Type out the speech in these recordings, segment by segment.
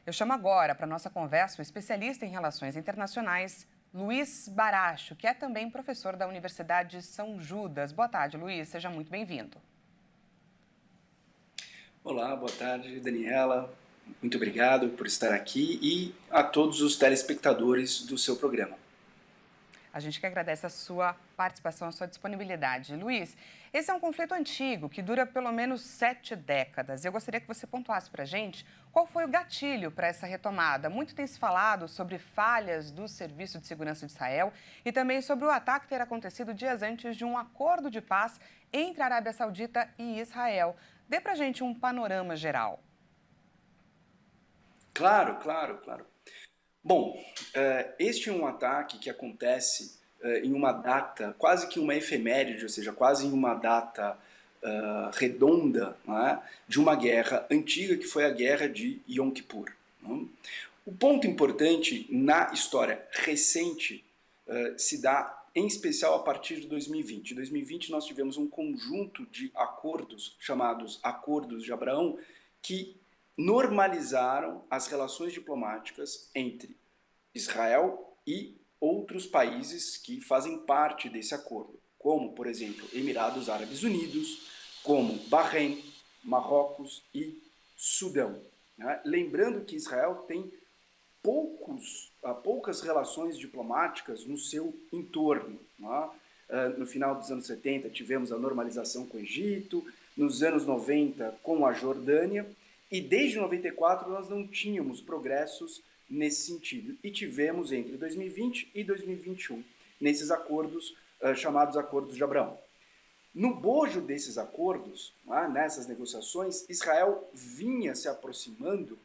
Eu chamo agora para nossa conversa o especialista em relações internacionais, Luiz Baracho, que é também professor da Universidade São Judas. Boa tarde, Luiz. Seja muito bem-vindo. Olá, boa tarde, Daniela. Muito obrigado por estar aqui e a todos os telespectadores do seu programa. A gente que agradece a sua participação, a sua disponibilidade. Luiz, esse é um conflito antigo que dura pelo menos 7 décadas. Eu gostaria que você pontuasse para a gente qual foi o gatilho para essa retomada. Muito tem se falado sobre falhas do Serviço de Segurança de Israel e também sobre o ataque ter acontecido dias antes de um acordo de paz entre a Arábia Saudita e Israel. Dê para a gente um panorama geral. Claro. Bom, este é um ataque que acontece em uma data, quase que uma efeméride, ou seja, quase em uma data redonda, né, de uma guerra antiga que foi a guerra de Yom Kippur. Né? O ponto importante na história recente se dá em especial a partir de 2020. Em 2020 nós tivemos um conjunto de acordos chamados Acordos de Abraão que normalizaram as relações diplomáticas entre Israel e outros países que fazem parte desse acordo, como, por exemplo, Emirados Árabes Unidos, como Bahrein, Marrocos e Sudão. Né? Lembrando que Israel tem poucas relações diplomáticas no seu entorno. Né? No final dos anos 70 tivemos a normalização com o Egito, nos anos 90 com a Jordânia, e desde 94 nós não tínhamos progressos nesse sentido. E tivemos entre 2020 e 2021 nesses acordos chamados Acordos de Abraão. No bojo desses acordos, nessas negociações, Israel vinha se aproximando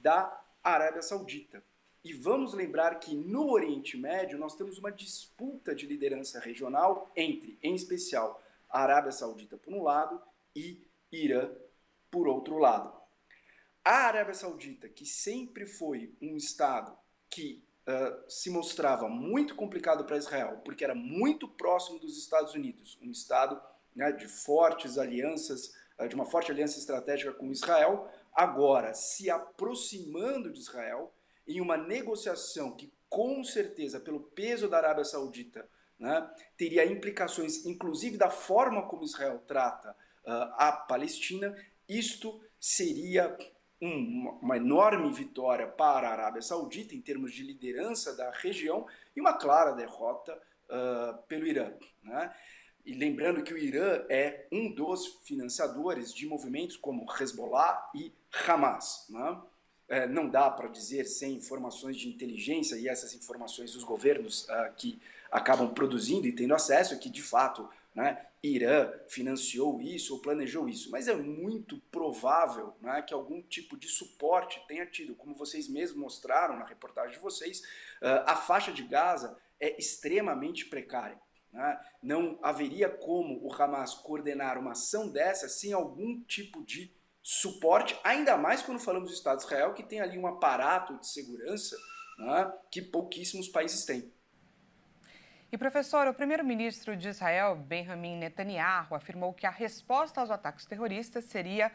da Arábia Saudita. E vamos lembrar que no Oriente Médio nós temos uma disputa de liderança regional entre, em especial, a Arábia Saudita por um lado e Irã por outro lado. A Arábia Saudita, que sempre foi um estado que se mostrava muito complicado para Israel, porque era muito próximo dos Estados Unidos, um estado de fortes alianças, de uma forte aliança estratégica com Israel, agora se aproximando de Israel em uma negociação que, com certeza, pelo peso da Arábia Saudita, teria implicações, inclusive, da forma como Israel trata a Palestina. Isto seria uma enorme vitória para a Arábia Saudita em termos de liderança da região e uma clara derrota pelo Irã. Né? E lembrando que o Irã é um dos financiadores de movimentos como Hezbollah e Hamas. Né? Não dá para dizer sem informações de inteligência, e essas informações os governos que acabam produzindo e tendo acesso, que de fato Irã financiou isso ou planejou isso, mas é muito provável que algum tipo de suporte tenha tido. Como vocês mesmos mostraram na reportagem de vocês, a faixa de Gaza é extremamente precária. Não haveria como o Hamas coordenar uma ação dessa sem algum tipo de suporte, ainda mais quando falamos do Estado de Israel, que tem ali um aparato de segurança que pouquíssimos países têm. E, professor, o primeiro-ministro de Israel, Benjamin Netanyahu, afirmou que a resposta aos ataques terroristas iria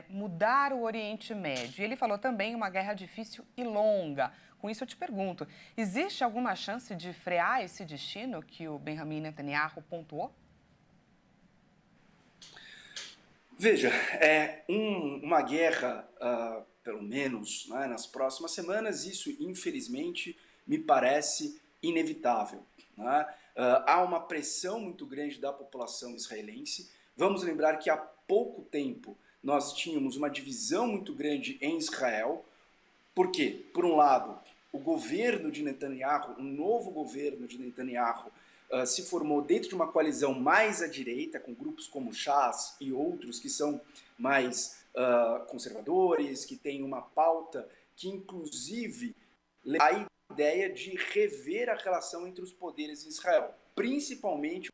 mudar o Oriente Médio. E ele falou também uma guerra difícil e longa. Com isso, eu te pergunto, existe alguma chance de frear esse destino que o Benjamin Netanyahu pontuou? Veja, uma guerra, pelo menos nas próximas semanas, isso infelizmente me parece inevitável. Há uma pressão muito grande da população israelense. Vamos lembrar que há pouco tempo nós tínhamos uma divisão muito grande em Israel. Por quê? Por um lado, o governo de Netanyahu, o novo governo de Netanyahu, se formou dentro de uma coalizão mais à direita, com grupos como Shas e outros que são mais conservadores, que têm uma pauta que, inclusive, a ideia de rever a relação entre os poderes em Israel, principalmente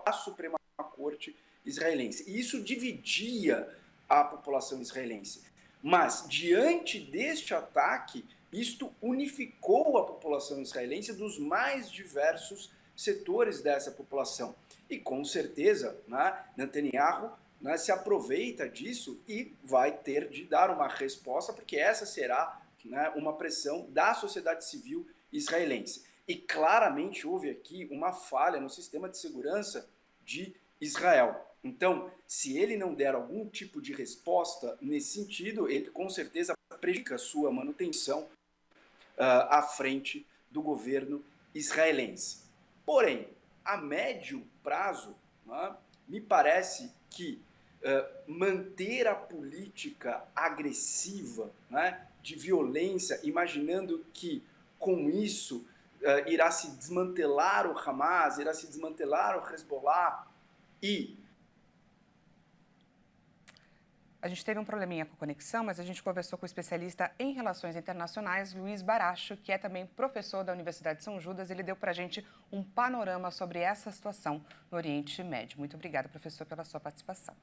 a Suprema Corte israelense. E isso dividia a população israelense. Mas, diante deste ataque, isto unificou a população israelense dos mais diversos setores dessa população. E, com certeza, Netanyahu né, se aproveita disso e vai ter de dar uma resposta, porque essa será, né, uma pressão da sociedade civil israelense. E claramente houve aqui uma falha no sistema de segurança de Israel. Então, se ele não der algum tipo de resposta nesse sentido, ele com certeza prejudica a sua manutenção à frente do governo israelense. Porém, a médio prazo, né, me parece que manter a política agressiva, né, de violência, imaginando que com isso irá se desmantelar o Hamas, irá se desmantelar o Hezbollah e A gente teve um probleminha com a conexão, mas a gente conversou com o especialista em relações internacionais, Luiz Baracho, que é também professor da Universidade de São Judas. Ele deu para a gente um panorama sobre essa situação no Oriente Médio. Muito obrigada, professor, pela sua participação.